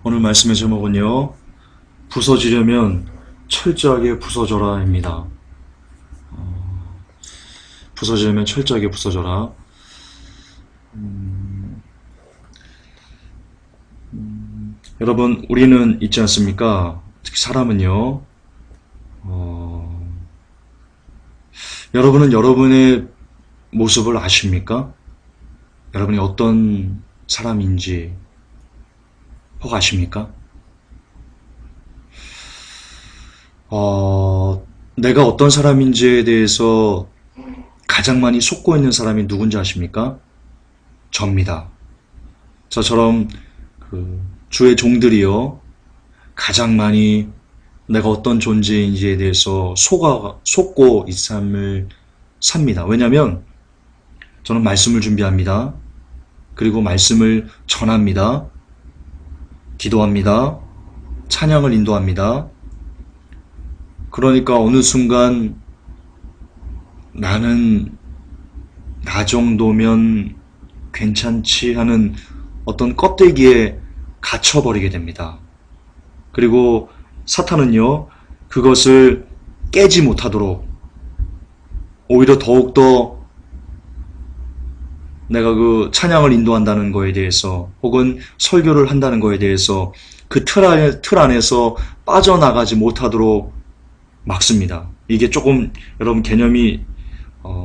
오늘 말씀의 제목은요, 부서지려면 철저하게 부서져라입니다. 부서지려면 철저하게 부서져라. 여러분, 우리는 있지 않습니까? 특히 사람은요, 여러분은 여러분의 모습을 아십니까? 여러분이 어떤 사람인지 혹 아십니까? 내가 어떤 사람인지에 대해서 가장 많이 속고 있는 사람이 누군지 아십니까? 접니다. 저처럼 주의 종들이요, 가장 많이 내가 어떤 존재인지에 대해서 속고 이 삶을 삽니다. 왜냐하면 저는 말씀을 준비합니다. 그리고 말씀을 전합니다. 기도합니다. 찬양을 인도합니다. 그러니까 어느 순간 나는 나 정도면 괜찮지 하는 어떤 껍데기에 갇혀버리게 됩니다. 그리고 사탄은요, 그것을 깨지 못하도록 오히려 더욱더 내가 그 찬양을 인도한다는 거에 대해서 혹은 설교를 한다는 거에 대해서 그 틀 안에서 빠져나가지 못하도록 막습니다. 이게 조금 여러분 개념이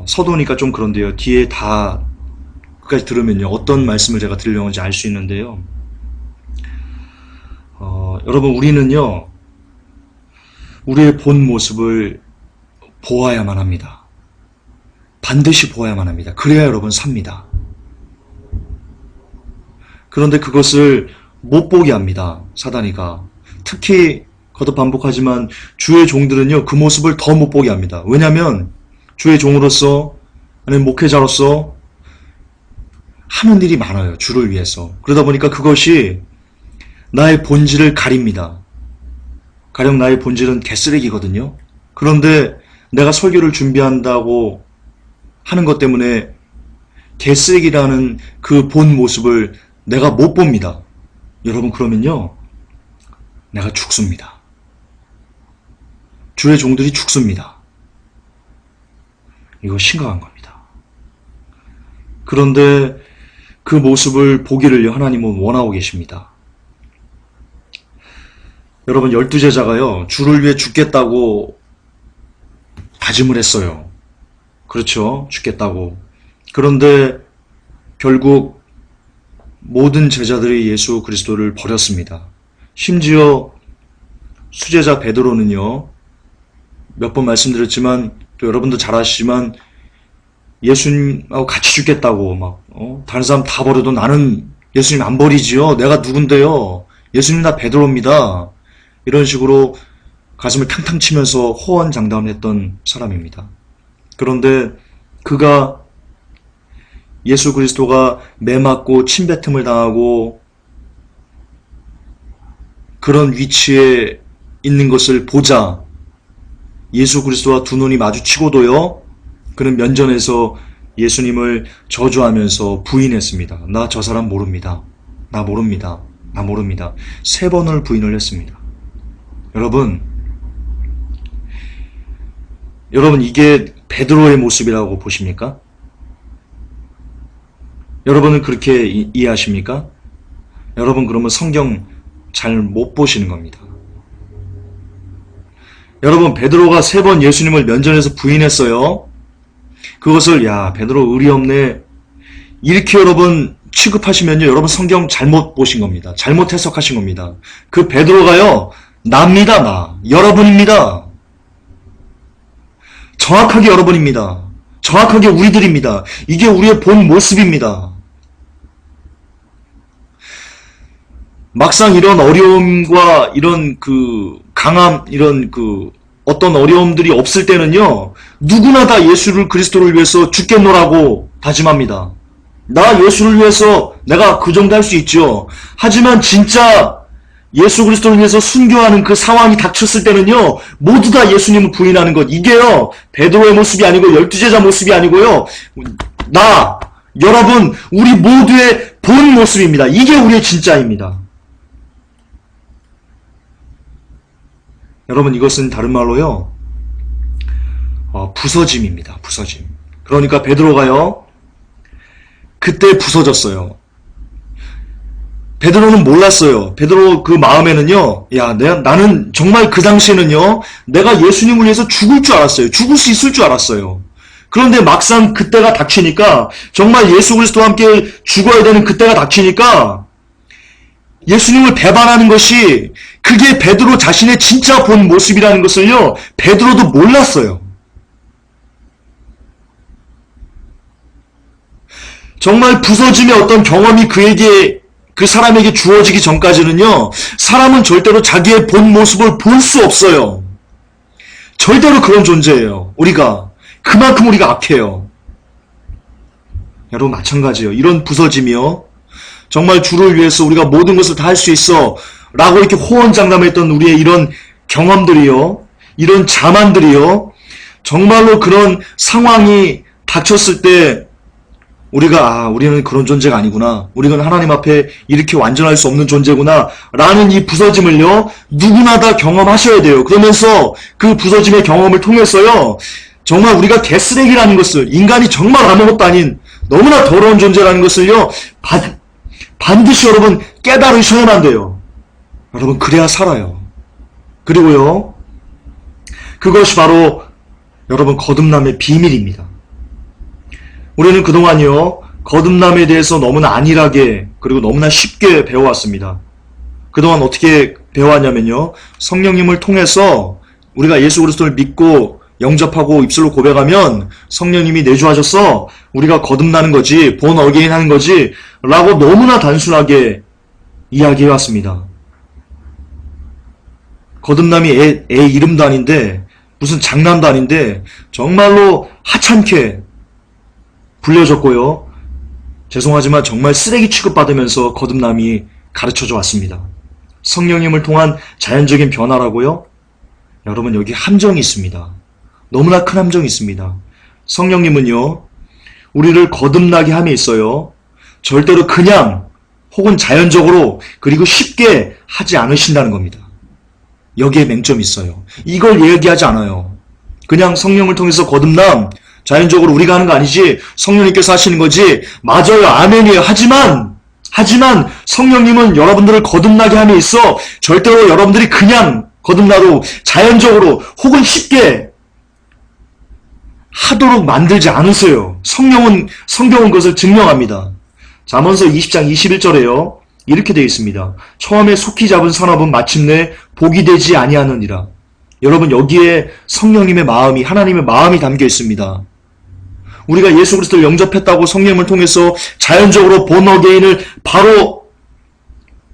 서두니까 좀 그런데요. 뒤에 다 끝까지 들으면요, 어떤 말씀을 제가 드리려는지 알 수 있는데요. 여러분, 우리는요, 우리의 본 모습을 보아야만 합니다. 반드시 보아야만 합니다. 그래야 여러분 삽니다. 그런데 그것을 못 보게 합니다. 사단이가. 특히 거듭 반복하지만 주의 종들은요, 그 모습을 더 못 보게 합니다. 왜냐하면 주의 종으로서 아니면 목회자로서 하는 일이 많아요. 주를 위해서. 그러다 보니까 그것이 나의 본질을 가립니다. 가령 나의 본질은 개쓰레기거든요. 그런데 내가 설교를 준비한다고 하는 것 때문에 개쓰레기라는 그 본 모습을 내가 못 봅니다. 여러분, 그러면요, 내가 죽습니다. 주의 종들이 죽습니다. 이거 심각한 겁니다. 그런데 그 모습을 보기를 하나님은 원하고 계십니다. 여러분, 12제자가요, 주를 위해 죽겠다고 다짐을 했어요. 그렇죠? 죽겠다고. 그런데 결국 모든 제자들이 예수 그리스도를 버렸습니다. 심지어 수제자 베드로는요, 몇 번 말씀드렸지만 또 여러분도 잘 아시지만 예수님하고 같이 죽겠다고 다른 사람 다 버려도 나는 예수님 안 버리지요. 내가 누군데요. 예수님 나 베드로입니다. 이런 식으로 가슴을 탕탕 치면서 호언장담했던 사람입니다. 그런데 그가 예수 그리스도가 매맞고 침뱉음을 당하고 그런 위치에 있는 것을 보자 예수 그리스도와 두 눈이 마주치고도요, 그는 면전에서 예수님을 저주하면서 부인했습니다. 나 저 사람 모릅니다. 나 모릅니다. 나 모릅니다. 3번을 부인을 했습니다. 여러분, 이게 베드로의 모습이라고 보십니까? 여러분은 그렇게 이해하십니까? 여러분, 그러면 성경 잘 못 보시는 겁니다. 여러분, 베드로가 3번 예수님을 면전에서 부인했어요. 그것을 야, 베드로 의리 없네, 이렇게 여러분 취급하시면요, 여러분 성경 잘못 보신 겁니다. 잘못 해석하신 겁니다. 그 베드로가요, 나입니다. 나. 여러분입니다. 정확하게 여러분입니다. 정확하게 우리들입니다. 이게 우리의 본 모습입니다. 막상 이런 어려움과 이런 강함, 이런 어떤 어려움들이 없을 때는요, 누구나 다 예수를 그리스도를 위해서 죽겠노라고 다짐합니다. 나 예수를 위해서 내가 그 정도 할 수 있죠. 하지만 진짜 예수 그리스도를 위해서 순교하는 그 상황이 닥쳤을 때는요, 모두 다 예수님을 부인하는 것. 이게요, 베드로의 모습이 아니고 12제자 모습이 아니고요, 나, 여러분, 우리 모두의 본 모습입니다. 이게 우리의 진짜입니다. 여러분, 이것은 다른 말로요, 부서짐입니다. 부서짐. 그러니까 베드로가요, 그때 부서졌어요. 베드로는 몰랐어요. 베드로 그 마음에는요, 나는 정말 그 당시에는요, 내가 예수님을 위해서 죽을 줄 알았어요. 죽을 수 있을 줄 알았어요. 그런데 막상 그때가 닥치니까, 정말 예수 그리스도와 함께 죽어야 되는 그때가 닥치니까, 예수님을 배반하는 것이, 그게 베드로 자신의 진짜 본 모습이라는 것을요, 베드로도 몰랐어요. 정말 부서짐의 어떤 경험이 그 사람에게 주어지기 전까지는요, 사람은 절대로 자기의 본 모습을 볼 수 없어요. 절대로 그런 존재예요. 그만큼 우리가 악해요. 여러분, 마찬가지예요. 이런 부서짐이요, 정말 주를 위해서 우리가 모든 것을 다 할 수 있어 라고 이렇게 호언장담했던 우리의 이런 경험들이요, 이런 자만들이요, 정말로 그런 상황이 닥쳤을 때 우리는 그런 존재가 아니구나, 우리는 하나님 앞에 이렇게 완전할 수 없는 존재구나 라는 이 부서짐을요, 누구나 다 경험하셔야 돼요. 그러면서 그 부서짐의 경험을 통해서요, 정말 우리가 개쓰레기라는 것을, 인간이 정말 아무것도 아닌 너무나 더러운 존재라는 것을요, 반드시 여러분 깨달으셔야만 돼요. 여러분, 그래야 살아요. 그리고요, 그것이 바로 여러분 거듭남의 비밀입니다. 우리는 그동안요, 거듭남에 대해서 너무나 안일하게, 그리고 너무나 쉽게 배워왔습니다. 그동안 어떻게 배워왔냐면요, 성령님을 통해서 우리가 예수 그리스도를 믿고 영접하고 입술로 고백하면 성령님이 내주하셔서 우리가 거듭나는 거지, 본 어게인 하는 거지 라고 너무나 단순하게 이야기해왔습니다. 거듭남이 애 이름도 아닌데, 무슨 장난도 아닌데 정말로 하찮게 불려졌고요, 죄송하지만 정말 쓰레기 취급받으면서 거듭남이 가르쳐져 왔습니다. 성령님을 통한 자연적인 변화라고요? 여러분, 여기 함정이 있습니다. 너무나 큰 함정이 있습니다. 성령님은요, 우리를 거듭나게 함에 있어요, 절대로 그냥 혹은 자연적으로 그리고 쉽게 하지 않으신다는 겁니다. 여기에 맹점이 있어요. 이걸 얘기하지 않아요. 그냥 성령을 통해서 거듭남, 자연적으로 우리가 하는 거 아니지, 성령님께서 하시는 거지. 맞아요, 아멘이에요. 하지만 성령님은 여러분들을 거듭나게 함에 있어 절대로 여러분들이 그냥 거듭나도 자연적으로 혹은 쉽게 하도록 만들지 않으세요. 성경은 그것을 증명합니다. 잠언서 20장 21절에요. 이렇게 되어 있습니다. 처음에 속히 잡은 산업은 마침내 복이 되지 아니하느니라. 여러분, 여기에 성령님의 마음이, 하나님의 마음이 담겨 있습니다. 우리가 예수 그리스도를 영접했다고 성령을 통해서 자연적으로 본 어게인을 바로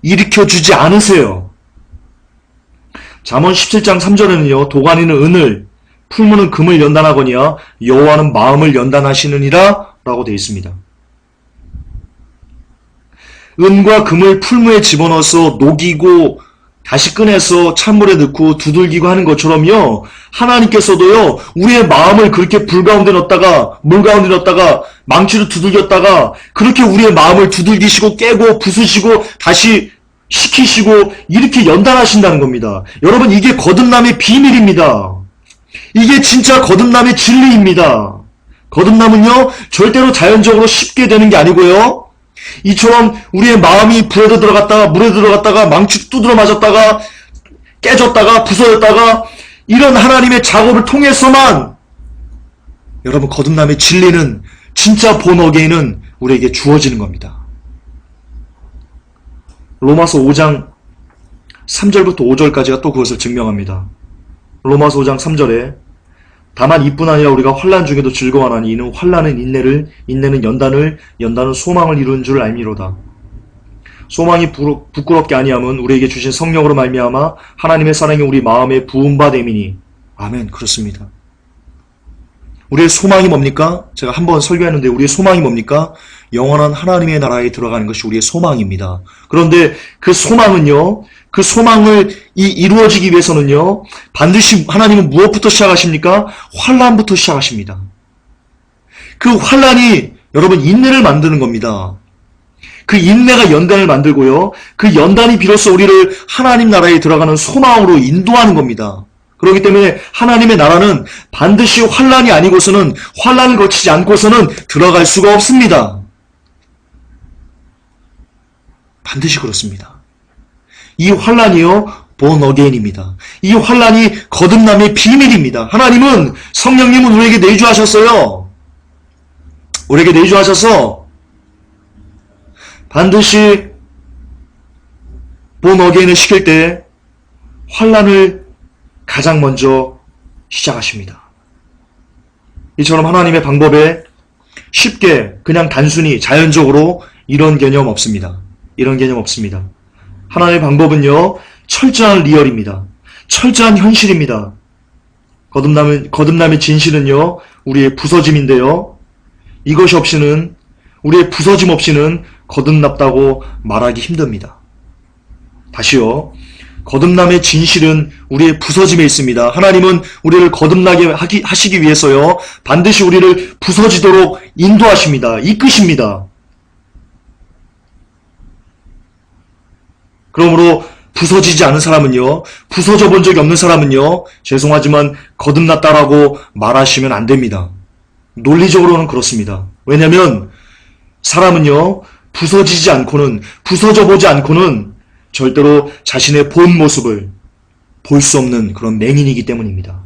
일으켜주지 않으세요. 잠언 17장 3절에는요, 도가니는 은을, 풀무는 금을 연단하거니와 여호와는 마음을 연단하시느니라 라고 되어 있습니다. 은과 금을 풀무에 집어넣어서 녹이고 다시 꺼내서 찬물에 넣고 두들기고 하는 것처럼요, 하나님께서도요, 우리의 마음을 그렇게 물 가운데 넣었다가 망치로 두들겼다가 그렇게 우리의 마음을 두들기시고 깨고 부수시고 다시 시키시고 이렇게 연단하신다는 겁니다. 여러분, 이게 거듭남의 비밀입니다. 이게 진짜 거듭남의 진리입니다. 거듭남은요, 절대로 자연적으로 쉽게 되는 게 아니고요, 이처럼 우리의 마음이 물에 들어갔다가 망치 두드러 맞았다가 깨졌다가 부서졌다가 이런 하나님의 작업을 통해서만 여러분 거듭남의 진리는, 진짜 본 어게인은 우리에게 주어지는 겁니다. 로마서 5장 3절부터 5절까지가 또 그것을 증명합니다. 로마서 5장 3절에 다만 이뿐 아니라 우리가 환난 중에도 즐거워하나니 이는 환난은 인내를, 인내는 연단을, 연단은 소망을 이루는 줄 알미로다. 소망이 부끄럽게 아니함은 우리에게 주신 성령으로 말미암아 하나님의 사랑이 우리 마음에 부은 바 됨이니. 아멘. 그렇습니다. 우리의 소망이 뭡니까? 제가 한번 설교했는데 우리의 소망이 뭡니까? 영원한 하나님의 나라에 들어가는 것이 우리의 소망입니다. 그런데 그 소망은요, 그 소망을 이루어지기 위해서는요, 반드시 하나님은 무엇부터 시작하십니까? 환난부터 시작하십니다. 그 환난이 여러분 인내를 만드는 겁니다. 그 인내가 연단을 만들고요. 그 연단이 비로소 우리를 하나님 나라에 들어가는 소망으로 인도하는 겁니다. 그렇기 때문에 하나님의 나라는 반드시 환난이 아니고서는, 환난을 거치지 않고서는 들어갈 수가 없습니다. 반드시 그렇습니다. 이 환난이요, born again입니다. 이 환난이 거듭남의 비밀입니다. 하나님은, 성령님은 우리에게 내주하셨어요. 우리에게 내주하셔서 반드시 born again을 시킬 때 환난을 가장 먼저 시작하십니다. 이처럼 하나님의 방법에 쉽게, 그냥 단순히 자연적으로 이런 개념 없습니다. 이런 개념 없습니다. 하나님의 방법은요, 철저한 리얼입니다. 철저한 현실입니다. 거듭남의 진실은요, 우리의 부서짐인데요. 이것이 없이는, 우리의 부서짐 없이는 거듭났다고 말하기 힘듭니다. 다시요. 거듭남의 진실은 우리의 부서짐에 있습니다. 하나님은 우리를 거듭나게 하시기 위해서요, 반드시 우리를 부서지도록 인도하십니다. 이끄십니다. 그러므로 부서지지 않은 사람은요, 부서져 본 적이 없는 사람은요, 죄송하지만 거듭났다라고 말하시면 안 됩니다. 논리적으로는 그렇습니다. 왜냐하면 사람은요, 부서지지 않고는, 부서져 보지 않고는 절대로 자신의 본 모습을 볼 수 없는 그런 맹인이기 때문입니다.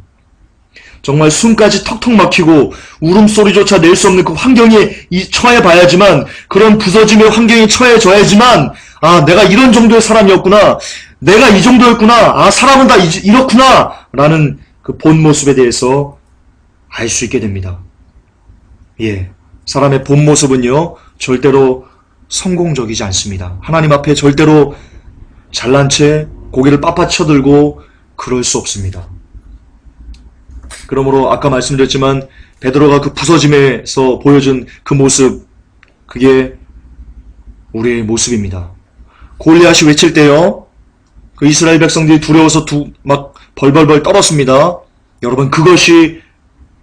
정말 숨까지 턱턱 막히고 울음소리조차 낼 수 없는 그 환경에 처해 봐야지만, 그런 부서짐의 환경에 처해져야지만, 아, 내가 이런 정도의 사람이었구나, 내가 이 정도였구나, 아, 사람은 다 이렇구나 라는 그 본 모습에 대해서 알 수 있게 됩니다. 예, 사람의 본 모습은요, 절대로 성공적이지 않습니다. 하나님 앞에 절대로 잘난 채 고개를 빳빳 쳐들고 그럴 수 없습니다. 그러므로 아까 말씀드렸지만 베드로가 그 부서짐에서 보여준 그 모습, 그게 우리의 모습입니다. 골리앗이 외칠 때요, 그 이스라엘 백성들이 두려워서 막 벌벌벌 떨었습니다. 여러분, 그것이,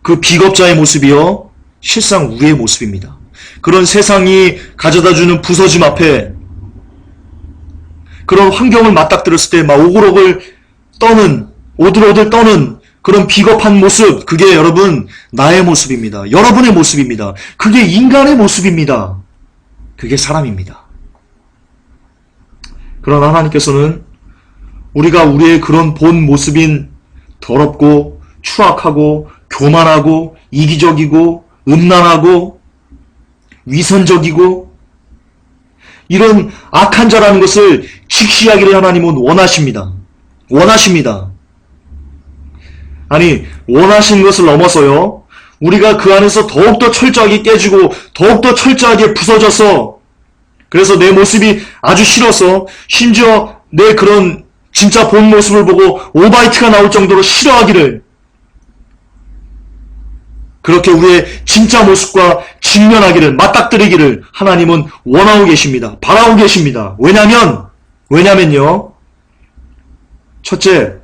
그 비겁자의 모습이요, 실상 우리의 모습입니다. 그런 세상이 가져다주는 부서짐 앞에, 그런 환경을 맞닥뜨렸을 때 막 오그럭을 떠는, 오들오들 떠는 그런 비겁한 모습, 그게 여러분 나의 모습입니다. 여러분의 모습입니다. 그게 인간의 모습입니다. 그게 사람입니다. 그러나 하나님께서는 우리가 우리의 그런 본 모습인 더럽고 추악하고 교만하고 이기적이고 음란하고 위선적이고 이런 악한 자라는 것을 직시하기를 하나님은 원하십니다. 원하십니다. 아니, 원하신 것을 넘어서요, 우리가 그 안에서 더욱더 철저하게 깨지고 더욱더 철저하게 부서져서, 그래서 내 모습이 아주 싫어서 심지어 내 그런 진짜 본 모습을 보고 오바이트가 나올 정도로 싫어하기를, 그렇게 우리의 진짜 모습과 직면하기를, 맞닥뜨리기를 하나님은 원하고 계십니다. 바라고 계십니다. 왜냐면요, 첫째,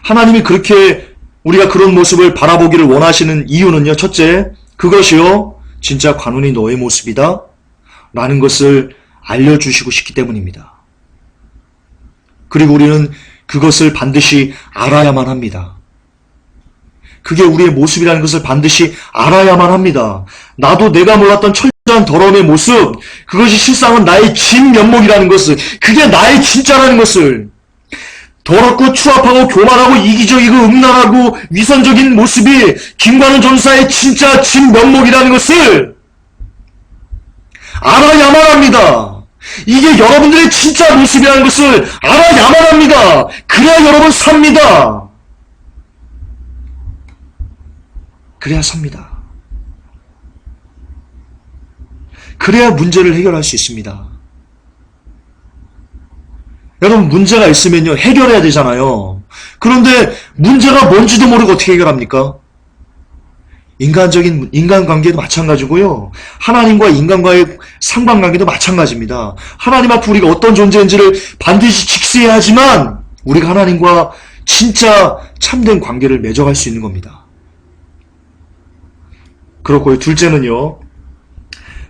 하나님이 그렇게 우리가 그런 모습을 바라보기를 원하시는 이유는요, 첫째, 그것이요, 진짜 관훈이 너의 모습이다 라는 것을 알려주시고 싶기 때문입니다. 그리고 우리는 그것을 반드시 알아야만 합니다. 그게 우리의 모습이라는 것을 반드시 알아야만 합니다. 나도 내가 몰랐던 철저한 더러움의 모습, 그것이 실상은 나의 진면목이라는 것을, 그게 나의 진짜라는 것을, 더럽고 추악하고 교만하고 이기적이고 음란하고 위선적인 모습이 김관훈 전사의 진짜 진면목이라는 것을 알아야만 합니다. 이게 여러분들의 진짜 모습이라는 것을 알아야만 합니다. 그래야 여러분 삽니다. 그래야 삽니다. 그래야 문제를 해결할 수 있습니다. 여러분, 문제가 있으면요, 해결해야 되잖아요. 그런데 문제가 뭔지도 모르고 어떻게 해결합니까? 인간관계도 마찬가지고요, 하나님과 인간과의 상관관계도 마찬가지입니다. 하나님 앞에 우리가 어떤 존재인지를 반드시 직시해야 하지만 우리가 하나님과 진짜 참된 관계를 맺어갈 수 있는 겁니다. 그렇고요, 둘째는요,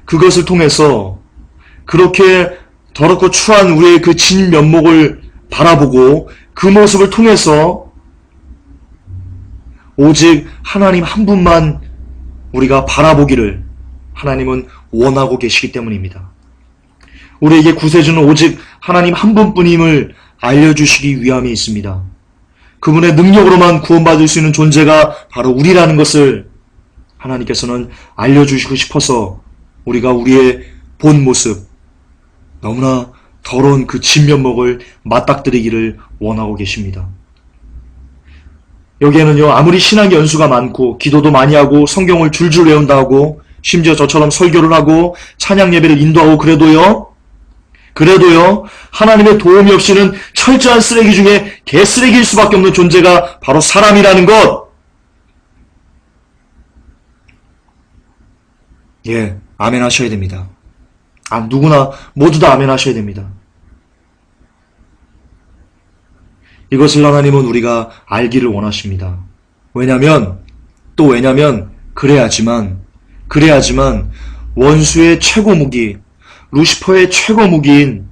그것을 통해서 그렇게 더럽고 추한 우리의 그 진면목을 바라보고 그 모습을 통해서 오직 하나님 한 분만 우리가 바라보기를 하나님은 원하고 계시기 때문입니다. 우리에게 구세주는 오직 하나님 한 분뿐임을 알려주시기 위함이 있습니다. 그분의 능력으로만 구원받을 수 있는 존재가 바로 우리라는 것을 하나님께서는 알려주시고 싶어서 우리가 우리의 본 모습, 너무나 더러운 그 진면목을 맞닥뜨리기를 원하고 계십니다. 여기에는요, 아무리 신앙의 연수가 많고 기도도 많이 하고 성경을 줄줄 외운다 하고 심지어 저처럼 설교를 하고 찬양 예배를 인도하고 그래도요 하나님의 도움이 없이는 철저한 쓰레기 중에 개쓰레기일 수밖에 없는 존재가 바로 사람이라는 것. 예, 아멘 하셔야 됩니다. 누구나 모두 다 아멘 하셔야 됩니다. 이것을 하나님은 우리가 알기를 원하십니다. 왜냐면 그래야지만 원수의 최고 무기, 루시퍼의 최고 무기인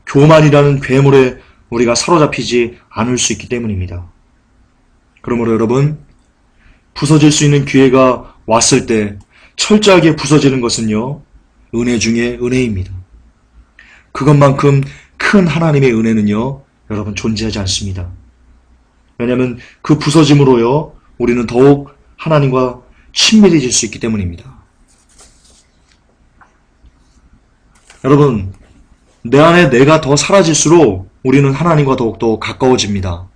교만이라는 괴물에 우리가 사로잡히지 않을 수 있기 때문입니다. 그러므로 여러분, 부서질 수 있는 기회가 왔을 때 철저하게 부서지는 것은요, 은혜 중에 은혜입니다. 그것만큼 큰 하나님의 은혜는요, 여러분 존재하지 않습니다. 왜냐하면 그 부서짐으로요, 우리는 더욱 하나님과 친밀해질 수 있기 때문입니다. 여러분, 내 안에 내가 더 사라질수록 우리는 하나님과 더욱더 가까워집니다.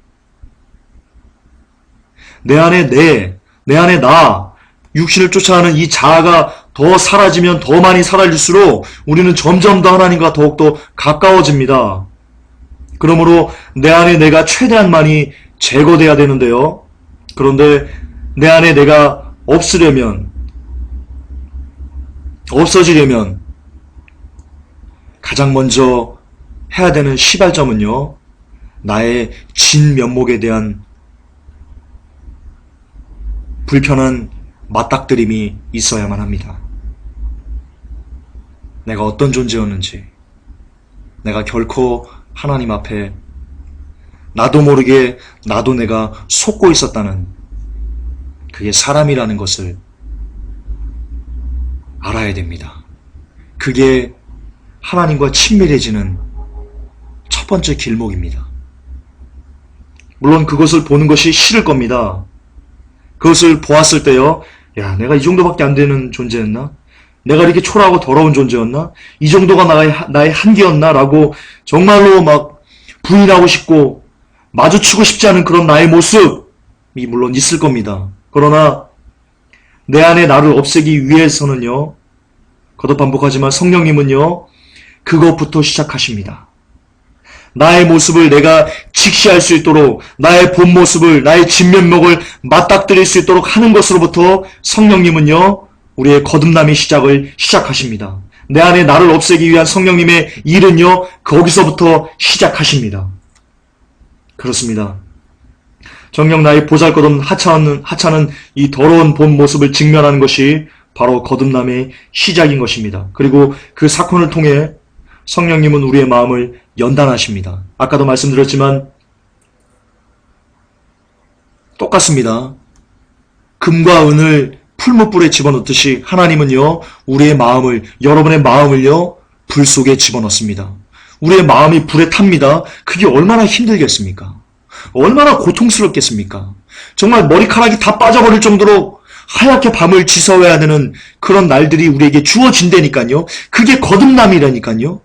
내 안에 나, 육신을 쫓아가는 이 자아가 더 사라지면 더 많이 사라질수록 우리는 점점 더 하나님과 더욱더 가까워집니다. 그러므로 내 안에 내가 최대한 많이 제거돼야 되는데요. 그런데 내 안에 내가 없어지려면 가장 먼저 해야 되는 시발점은요, 나의 진면목에 대한 불편한 맞닥뜨림이 있어야만 합니다. 내가 어떤 존재였는지, 내가 결코 하나님 앞에 나도 모르게 나도 내가 속고 있었다는, 그게 사람이라는 것을 알아야 됩니다. 그게 하나님과 친밀해지는 첫 번째 길목입니다. 물론 그것을 보는 것이 싫을 겁니다. 그것을 보았을 때요, 야, 내가 이 정도밖에 안 되는 존재였나? 내가 이렇게 초라하고 더러운 존재였나? 이 정도가 나의 한계였나? 라고 정말로 막 부인하고 싶고 마주치고 싶지 않은 그런 나의 모습이 물론 있을 겁니다. 그러나 내 안에 나를 없애기 위해서는요, 거듭 반복하지만 성령님은요, 그것부터 시작하십니다. 나의 모습을 내가 직시할 수 있도록, 나의 본 모습을, 나의 진면목을 맞닥뜨릴 수 있도록 하는 것으로부터 성령님은요, 우리의 거듭남의 시작을 시작하십니다. 내 안에 나를 없애기 위한 성령님의 일은요, 거기서부터 시작하십니다. 그렇습니다. 정녕 나의 보잘것없는 하찮은 이 더러운 본 모습을 직면하는 것이 바로 거듭남의 시작인 것입니다. 그리고 그 사건을 통해 성령님은 우리의 마음을 연단하십니다. 아까도 말씀드렸지만 똑같습니다. 금과 은을 풀무불에 집어넣듯이 하나님은요, 우리의 마음을, 여러분의 마음을요, 불 속에 집어넣습니다. 우리의 마음이 불에 탑니다. 그게 얼마나 힘들겠습니까? 얼마나 고통스럽겠습니까? 정말 머리카락이 다 빠져버릴 정도로 하얗게 밤을 지새워야 되는 그런 날들이 우리에게 주어진다니까요. 그게 거듭남이라니까요.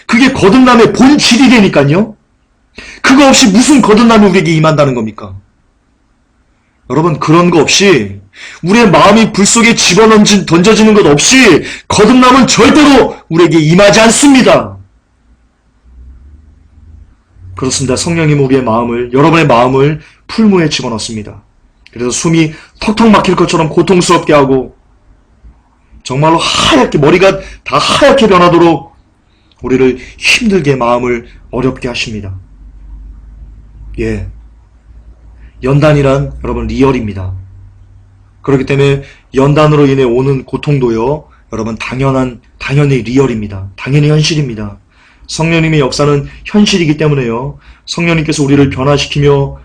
그게 거듭남의 본질이라니까요. 그거 없이 무슨 거듭남이 우리에게 임한다는 겁니까? 여러분, 그런 거 없이, 우리의 마음이 불 속에 던져지는 것 없이 거듭남은 절대로 우리에게 임하지 않습니다. 그렇습니다. 성령님 우리의 마음을, 여러분의 마음을 풀무에 집어넣습니다. 그래서 숨이 턱턱 막힐 것처럼 고통스럽게 하고 정말로 하얗게, 머리가 다 하얗게 변하도록 우리를 힘들게, 마음을 어렵게 하십니다. 예, 연단이란 여러분 리얼입니다. 그렇기 때문에 연단으로 인해 오는 고통도요, 여러분 당연히 리얼입니다. 당연히 현실입니다. 성령님의 역사는 현실이기 때문에요. 성령님께서 우리를 변화시키며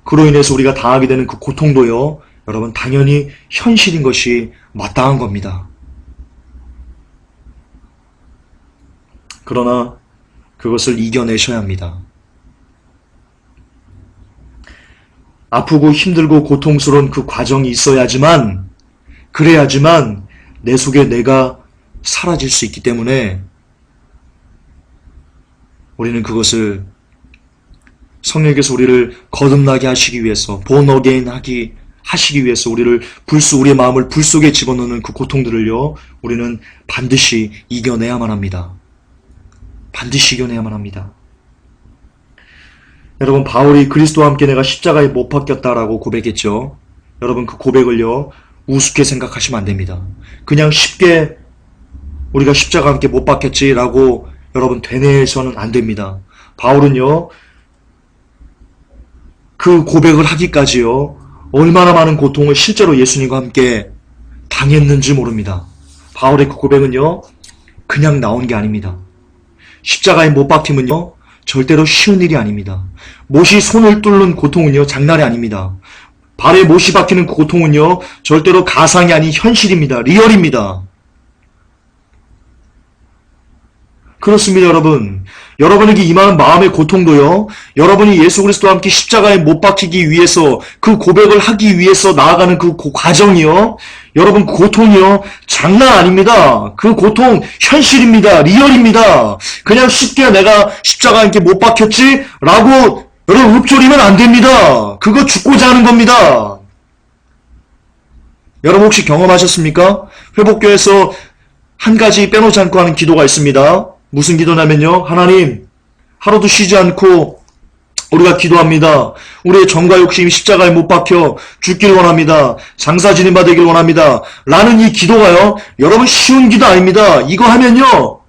그로 인해서 우리가 당하게 되는 그 고통도요. 여러분 당연히 현실인 것이 마땅한 겁니다. 그러나 그것을 이겨내셔야 합니다. 아프고 힘들고 고통스러운 그 과정이 있어야지만 그래야지만 내 속에 내가 사라질 수 있기 때문에 우리는 그것을 성령께서 우리를 거듭나게 하시기 위해서 born again 하시기 위해서 우리의 마음을 불 속에 집어넣는 그 고통들을요. 우리는 반드시 이겨내야만 합니다. 반드시 이겨내야만 합니다. 여러분 바울이 그리스도와 함께 내가 십자가에 못 박혔다라고 고백했죠. 여러분 그 고백을요. 우습게 생각하시면 안 됩니다. 그냥 쉽게 우리가 십자가와 함께 못 박혔지라고 여러분 되뇌해서는 안 됩니다. 바울은요. 그 고백을 하기까지요. 얼마나 많은 고통을 실제로 예수님과 함께 당했는지 모릅니다. 바울의 그 고백은요. 그냥 나온 게 아닙니다. 십자가에 못 박힘은요. 절대로 쉬운 일이 아닙니다. 못이 손을 뚫는 고통은요. 장난이 아닙니다. 발에 못이 박히는 그 고통은요. 절대로 가상이 아닌 현실입니다. 리얼입니다. 그렇습니다, 여러분. 여러분에게 임하는 마음의 고통도요. 여러분이 예수 그리스도와 함께 십자가에 못 박히기 위해서 그 고백을 하기 위해서 나아가는 그 과정이요. 여러분 그 고통이요. 장난 아닙니다. 그 고통 현실입니다. 리얼입니다. 그냥 쉽게 내가 십자가에 함께 못 박혔지? 라고 여러분 읊조리면 안 됩니다. 그거 죽고자 하는 겁니다. 여러분 혹시 경험하셨습니까? 회복교에서 한 가지 빼놓지 않고 하는 기도가 있습니다. 무슨 기도냐면요. 하나님, 하루도 쉬지 않고 우리가 기도합니다. 우리의 정과 욕심이 십자가에 못 박혀 죽길 원합니다. 장사 지림바 되길 원합니다. 라는 이 기도가요. 여러분 쉬운 기도 아닙니다. 이거 하면요.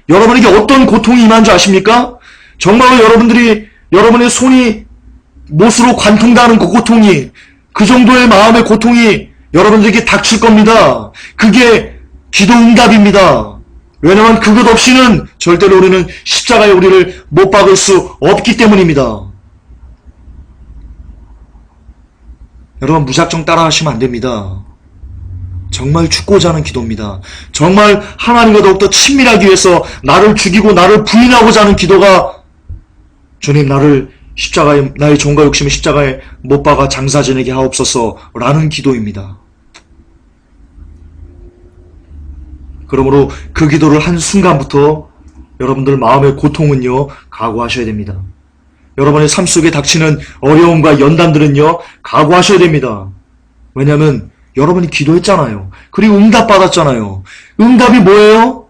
여러분에게 어떤 고통이 임한 줄 아십니까? 정말로 여러분의 손이 못으로 관통당하는 그 고통이 그 정도의 마음의 고통이 여러분들에게 닥칠 겁니다. 그게 기도 응답입니다. 왜냐하면 그것 없이는 절대로 우리는 십자가에 우리를 못 박을 수 없기 때문입니다. 여러분 무작정 따라하시면 안 됩니다. 정말 죽고자 하는 기도입니다. 정말 하나님과 더욱더 친밀하기 위해서 나를 죽이고 나를 부인하고자 하는 기도가 주님 나의 종과 욕심을 십자가에 못 박아 장사 지내게 하옵소서 라는 기도입니다. 그러므로 그 기도를 한 순간부터 여러분들 마음의 고통은요 각오하셔야 됩니다. 여러분의 삶 속에 닥치는 어려움과 연단들은요 각오하셔야 됩니다. 왜냐하면 여러분이 기도했잖아요. 그리고 응답받았잖아요. 응답이 뭐예요?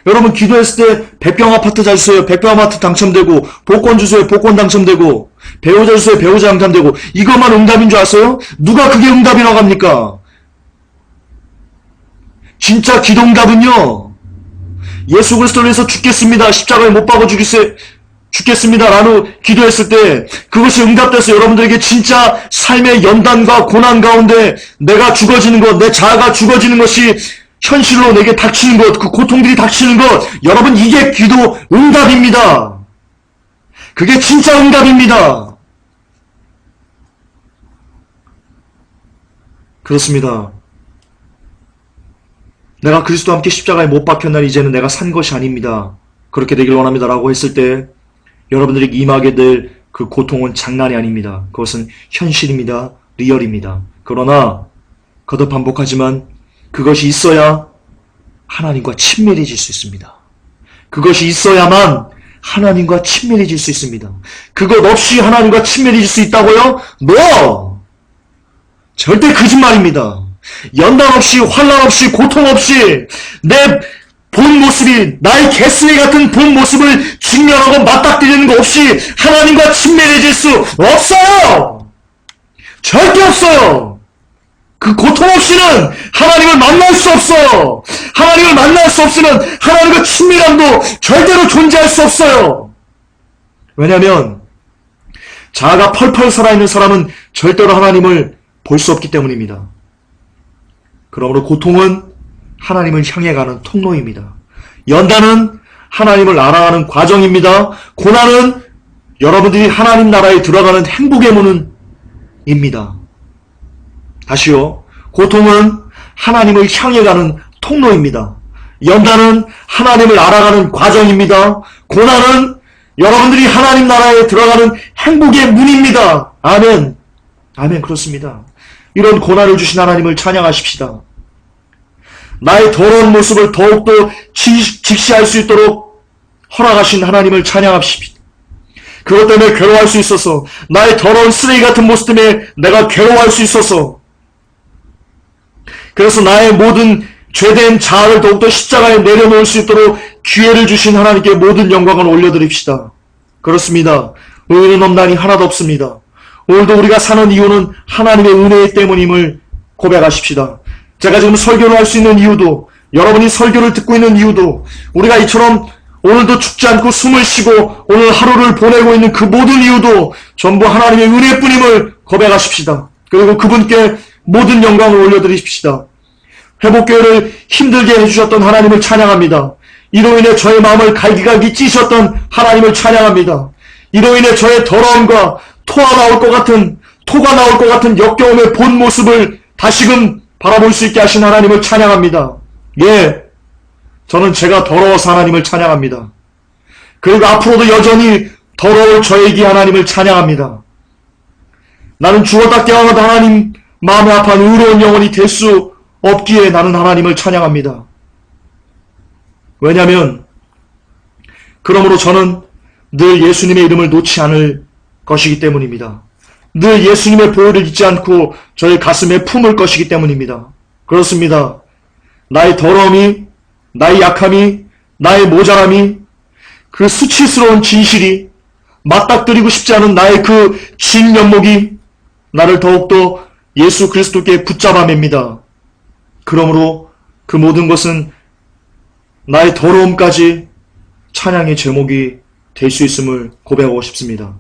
여러분 기도했을 때 100평 아파트 주세요. 100평 아파트 당첨되고 복권 주세요. 복권 당첨되고 배우자 주세요. 배우자 당첨되고 이것만 응답인 줄 아세요? 누가 그게 응답이라고 합니까? 진짜 기도응답은요. 예수 그리스도를 위해서 죽겠습니다. 십자가에 못 박아 죽겠습니다. 라고 기도했을 때 그것이 응답돼서 여러분들에게 진짜 삶의 연단과 고난 가운데 내가 죽어지는 것, 내 자아가 죽어지는 것이 현실로 내게 닥치는 것, 그 고통들이 닥치는 것, 여러분 이게 기도 응답입니다. 그게 진짜 응답입니다. 그렇습니다. 내가 그리스도와 함께 십자가에 못 박혔나니 이제는 내가 산 것이 아닙니다. 그렇게 되길 원합니다. 라고 했을 때 여러분들에게 임하게 될 그 고통은 장난이 아닙니다. 그것은 현실입니다. 리얼입니다. 그러나 거듭 반복하지만 그것이 있어야 하나님과 친밀해질 수 있습니다. 그것이 있어야만 하나님과 친밀해질 수 있습니다. 그것 없이 하나님과 친밀해질 수 있다고요? No! 절대 거짓말입니다. 연단 없이 환난 없이 고통 없이 내 본 모습이 나의 개쓰레기 같은 본 모습을 직면하고 맞닥뜨리는 거 없이 하나님과 친밀해질 수 없어요. 절대 없어요. 그 고통 없이는 하나님을 만날 수 없어요. 하나님을 만날 수 없으면 하나님과 친밀함도 절대로 존재할 수 없어요. 왜냐하면 자아가 펄펄 살아있는 사람은 절대로 하나님을 볼 수 없기 때문입니다. 그러므로 고통은 하나님을 향해 가는 통로입니다. 연단은 하나님을 알아가는 과정입니다. 고난은 여러분들이 하나님 나라에 들어가는 행복의 문입니다. 다시요. 고통은 하나님을 향해 가는 통로입니다. 연단은 하나님을 알아가는 과정입니다. 고난은 여러분들이 하나님 나라에 들어가는 행복의 문입니다. 아멘. 아멘. 그렇습니다. 이런 고난을 주신 하나님을 찬양하십시다. 나의 더러운 모습을 더욱더 직시할 수 있도록 허락하신 하나님을 찬양합시다. 그것 때문에 괴로워할 수 있어서, 나의 더러운 쓰레기 같은 모습 때문에 내가 괴로워할 수 있어서, 그래서 나의 모든 죄된 자아를 더욱더 십자가에 내려놓을 수 있도록 기회를 주신 하나님께 모든 영광을 올려드립시다. 그렇습니다. 의는 없나니 하나도 없습니다. 오늘도 우리가 사는 이유는 하나님의 은혜 때문임을 고백하십시다. 제가 지금 설교를 할 수 있는 이유도, 여러분이 설교를 듣고 있는 이유도, 우리가 이처럼 오늘도 죽지 않고 숨을 쉬고 오늘 하루를 보내고 있는 그 모든 이유도 전부 하나님의 은혜뿐임을 고백하십시다. 그리고 그분께 모든 영광을 올려드리십시다. 회복교회를 힘들게 해주셨던 하나님을 찬양합니다. 이로 인해 저의 마음을 갈기갈기 찌셨던 하나님을 찬양합니다. 이로 인해 저의 더러움과 토가 나올 것 같은 역겨움의 본 모습을 다시금 바라볼 수 있게 하신 하나님을 찬양합니다. 예, 저는 제가 더러워서 하나님을 찬양합니다. 그리고 앞으로도 여전히 더러울 저에게 하나님을 찬양합니다. 나는 죽었다 깨어나도 하나님 마음에 아파한 의로운 영혼이 될 수 없기에 나는 하나님을 찬양합니다. 왜냐하면 그러므로 저는 늘 예수님의 이름을 놓지 않을 것이기 때문입니다. 늘 예수님의 보혈을 잊지 않고 저의 가슴에 품을 것이기 때문입니다. 그렇습니다. 나의 더러움이, 나의 약함이, 나의 모자람이, 그 수치스러운 진실이, 맞닥뜨리고 싶지 않은 나의 그 진면목이 나를 더욱더 예수 그리스도께 붙잡아 맵니다. 그러므로 그 모든 것은 나의 더러움까지 찬양의 제목이 될 수 있음을 고백하고 싶습니다.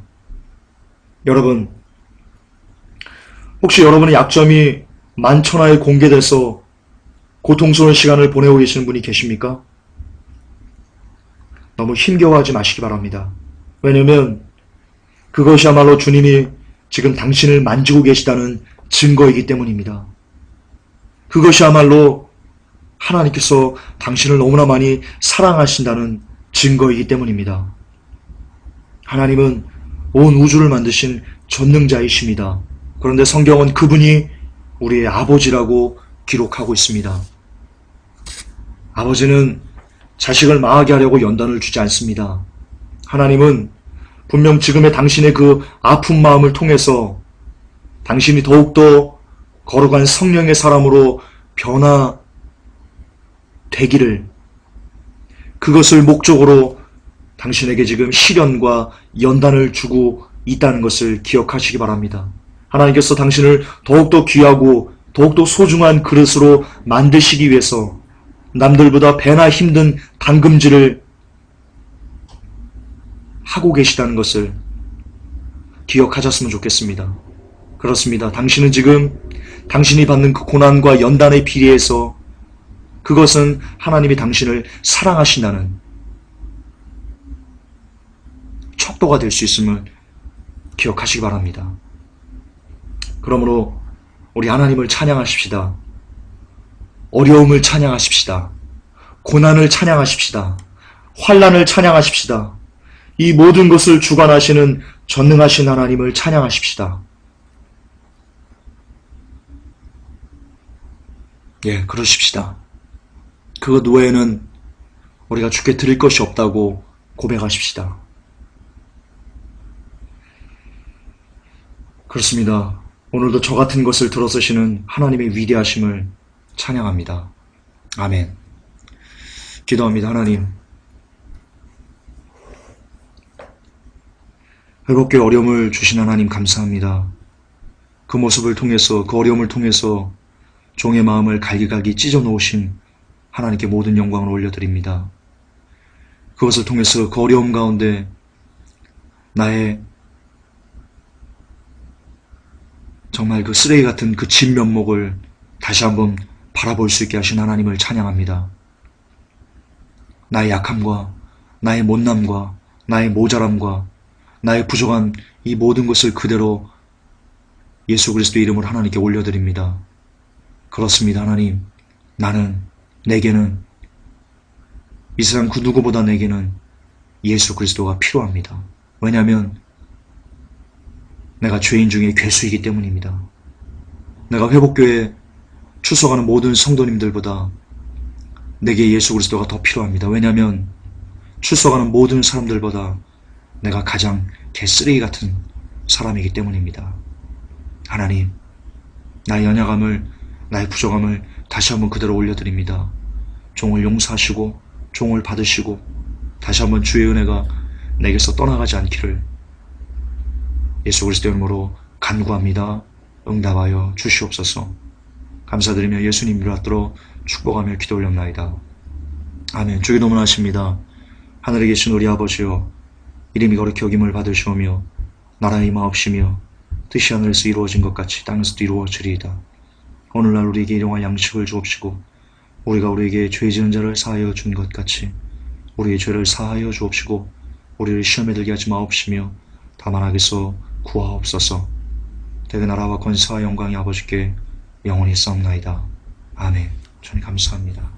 여러분, 혹시 여러분의 약점이 만천하에 공개돼서 고통스러운 시간을 보내고 계시는 분이 계십니까? 너무 힘겨워하지 마시기 바랍니다. 왜냐면 그것이야말로 주님이 지금 당신을 만지고 계시다는 증거이기 때문입니다. 그것이야말로 하나님께서 당신을 너무나 많이 사랑하신다는 증거이기 때문입니다. 하나님은 온 우주를 만드신 전능자이십니다. 그런데 성경은 그분이 우리의 아버지라고 기록하고 있습니다. 아버지는 자식을 망하게 하려고 연단을 주지 않습니다. 하나님은 분명 지금의 당신의 그 아픈 마음을 통해서 당신이 더욱더 거룩한 성령의 사람으로 변화되기를, 그것을 목적으로 당신에게 지금 시련과 연단을 주고 있다는 것을 기억하시기 바랍니다. 하나님께서 당신을 더욱더 귀하고 더욱더 소중한 그릇으로 만드시기 위해서 남들보다 배나 힘든 담금질을 하고 계시다는 것을 기억하셨으면 좋겠습니다. 그렇습니다. 당신은 지금 당신이 받는 그 고난과 연단의 비례해서 그것은 하나님이 당신을 사랑하신다는 척도가 될 수 있음을 기억하시기 바랍니다. 그러므로 우리 하나님을 찬양하십시다. 어려움을 찬양하십시다. 고난을 찬양하십시다. 환난을 찬양하십시다. 이 모든 것을 주관하시는 전능하신 하나님을 찬양하십시다. 예, 그러십시다. 그것 외에는 우리가 주께 드릴 것이 없다고 고백하십시다. 그렇습니다. 오늘도 저 같은 것을 들어서시는 하나님의 위대하심을 찬양합니다. 아멘. 기도합니다. 하나님, 회복교회 어려움을 주신 하나님 감사합니다. 그 모습을 통해서, 그 어려움을 통해서 종의 마음을 갈기갈기 찢어놓으신 하나님께 모든 영광을 올려드립니다. 그것을 통해서 그 어려움 가운데 나의 정말 그 쓰레기 같은 그 진면목을 다시 한번 바라볼 수 있게 하신 하나님을 찬양합니다. 나의 약함과 나의 못남과 나의 모자람과 나의 부족한 이 모든 것을 그대로 예수 그리스도의 이름으로 하나님께 올려드립니다. 그렇습니다. 하나님, 내게는 이 세상 그 누구보다 내게는 예수 그리스도가 필요합니다. 왜냐하면 내가 죄인 중에 괴수이기 때문입니다. 내가 회복교회에 출석하는 모든 성도님들보다 내게 예수 그리스도가 더 필요합니다. 왜냐하면 출석하는 모든 사람들보다 내가 가장 개쓰레기 같은 사람이기 때문입니다. 하나님, 나의 연약함을, 나의 부족함을 다시 한번 그대로 올려드립니다. 종을 용서하시고 종을 받으시고 다시 한번 주의 은혜가 내게서 떠나가지 않기를 예수 그리스도의 이름으로 간구합니다. 응답하여 주시옵소서. 감사드리며 예수님 이름 받들어 축복하며 기도 올렸나이다. 아멘. 주기 도문하십니다. 하늘에 계신 우리 아버지여, 이름이 거룩히 여김을 받으시오며 나라의 임하옵시며 뜻이 하늘에서 이루어진 것 같이 땅에서도 이루어지리이다. 오늘날 우리에게 일용할 양식을 주옵시고 우리가 우리에게 죄 지은 자를 사하여 준 것 같이 우리의 죄를 사하여 주옵시고 우리를 시험에 들게 하지 마옵시며 다만 악에서 구하옵소서. 대개 나라와 권세와 영광이 아버지께 영원히 싸움나이다. 아멘. 주님 감사합니다.